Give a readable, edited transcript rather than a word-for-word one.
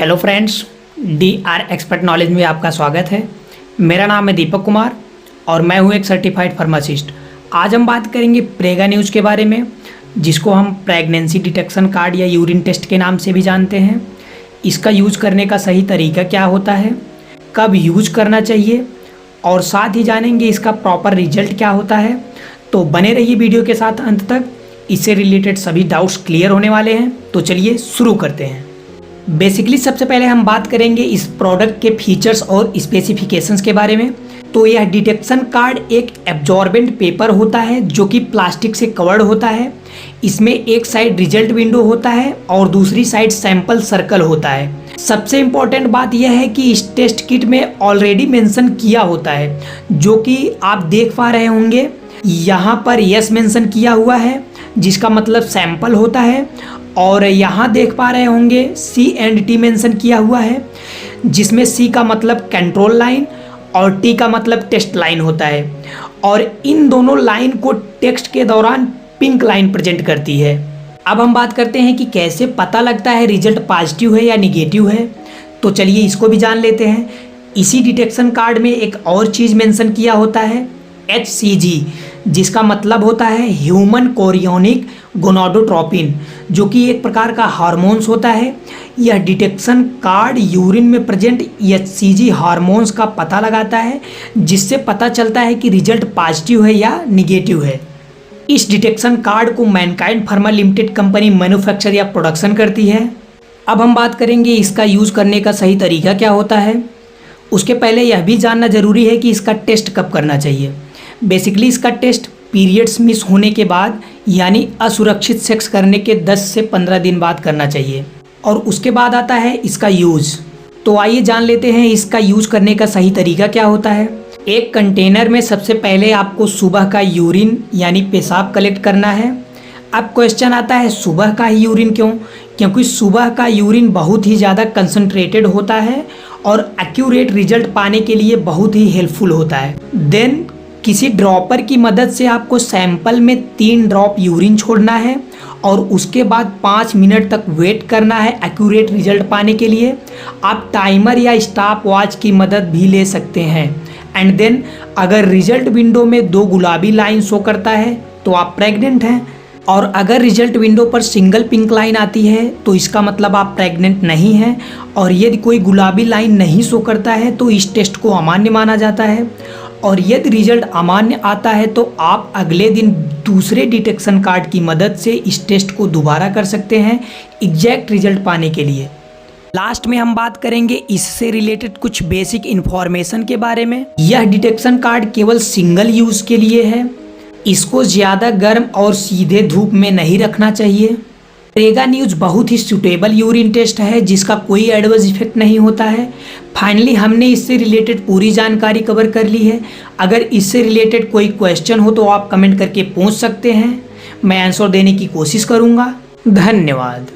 Hello friends, DR expert knowledge में आपका स्वागत है। मेरा नाम है दीपक कुमार और मैं हूं एक सर्टिफाइड फार्मासिस्ट। आज हम बात करेंगे प्रेगा न्यूज़ के बारे में, जिसको हम प्रेगनेंसी डिटेक्शन कार्ड या यूरिन टेस्ट के नाम से भी जानते हैं। इसका यूज़ करने का सही तरीका क्या होता है, कब यूज करना चाहिए और साथ ही जानेंगे इसका प्रॉपर रिजल्ट क्या होता है। तो बने रहिए वीडियो के साथ अंत तक, इससे रिलेटेड सभी डाउट्स क्लियर होने वाले हैं। तो चलिए शुरू करते हैं। बेसिकली सबसे पहले हम बात करेंगे इस प्रोडक्ट के फीचर्स और स्पेसिफिकेशंस के बारे में। तो यह डिटेक्शन कार्ड एक एब्जॉर्बेंट पेपर होता है जो कि प्लास्टिक से कवर्ड होता है। इसमें एक साइड रिजल्ट विंडो होता है और दूसरी साइड सैंपल सर्कल होता है। सबसे इम्पॉर्टेंट बात यह है कि इस टेस्ट किट में ऑलरेडी मेंशन किया होता है, जो कि आप देख पा रहे होंगे। यहाँ पर यस मेंशन किया हुआ है, जिसका मतलब सैंपल होता है, और यहाँ देख पा रहे होंगे C&T मेंशन किया हुआ है, जिसमें C का मतलब कंट्रोल लाइन और T का मतलब टेस्ट लाइन होता है। और इन दोनों लाइन को टेक्स्ट के दौरान पिंक लाइन प्रेजेंट करती है। अब हम बात करते हैं कि कैसे पता लगता है रिजल्ट पॉजिटिव है या निगेटिव है। तो चलिए इसको भी जान लेते हैं। इसी डिटेक्शन कार्ड में एक और चीज़ मेंशन किया होता है HCG, जिसका मतलब होता है ह्यूमन कोरियोनिक गोनाडोट्रोपिन, जो कि एक प्रकार का हार्मोन्स होता है। यह डिटेक्शन कार्ड यूरिन में प्रेजेंट HCG हार्मोन्स का पता लगाता है, जिससे पता चलता है कि रिजल्ट पॉजिटिव है या निगेटिव है। इस डिटेक्शन कार्ड को Mankind pharma limited company manufacture या प्रोडक्शन करती है। अब हम बात करेंगे इसका यूज़ करने का सही तरीका क्या होता है। उसके पहले यह भी जानना ज़रूरी है कि इसका टेस्ट कब करना चाहिए। बेसिकली इसका टेस्ट पीरियड्स मिस होने के बाद, यानी असुरक्षित सेक्स करने के 10 से 15 दिन बाद करना चाहिए। और उसके बाद आता है इसका यूज़। तो आइए जान लेते हैं इसका यूज़ करने का सही तरीका क्या होता है। एक कंटेनर में सबसे पहले आपको सुबह का यूरिन यानी पेशाब कलेक्ट करना है। अब क्वेश्चन आता है सुबह का ही यूरिन क्यों? क्योंकि सुबह का यूरिन बहुत ही ज़्यादा कंसंट्रेटेड होता है और एक्यूरेट रिजल्ट पाने के लिए बहुत ही हेल्पफुल होता है। देन किसी ड्रॉपर की मदद से आपको सैंपल में 3 ड्रॉप यूरिन छोड़ना है और उसके बाद 5 मिनट तक वेट करना है एक्यूरेट रिजल्ट पाने के लिए। आप टाइमर या स्टॉप वॉच की मदद भी ले सकते हैं। एंड देन अगर रिजल्ट विंडो में 2 गुलाबी लाइन शो करता है तो आप प्रेग्नेंट हैं, और अगर रिजल्ट विंडो पर सिंगल पिंक लाइन आती है तो इसका मतलब आप प्रेग्नेंट नहीं हैं। और यदि कोई गुलाबी लाइन नहीं शो करता है तो इस टेस्ट को अमान्य माना जाता है। और यदि रिजल्ट अमान्य आता है तो आप अगले दिन दूसरे डिटेक्शन कार्ड की मदद से इस टेस्ट को दोबारा कर सकते हैं एग्जैक्ट रिजल्ट पाने के लिए। लास्ट में हम बात करेंगे इससे रिलेटेड कुछ बेसिक इन्फॉर्मेशन के बारे में। यह डिटेक्शन कार्ड केवल सिंगल यूज़ के लिए है। इसको ज़्यादा गर्म और सीधे धूप में नहीं रखना चाहिए। प्रेगा न्यूज़ बहुत ही सूटेबल यूरिन टेस्ट है, जिसका कोई एडवर्स इफेक्ट नहीं होता है। फाइनली हमने इससे रिलेटेड पूरी जानकारी कवर कर ली है। अगर इससे रिलेटेड कोई क्वेश्चन हो तो आप कमेंट करके पूछ सकते हैं, मैं आंसर देने की कोशिश करूँगा। धन्यवाद।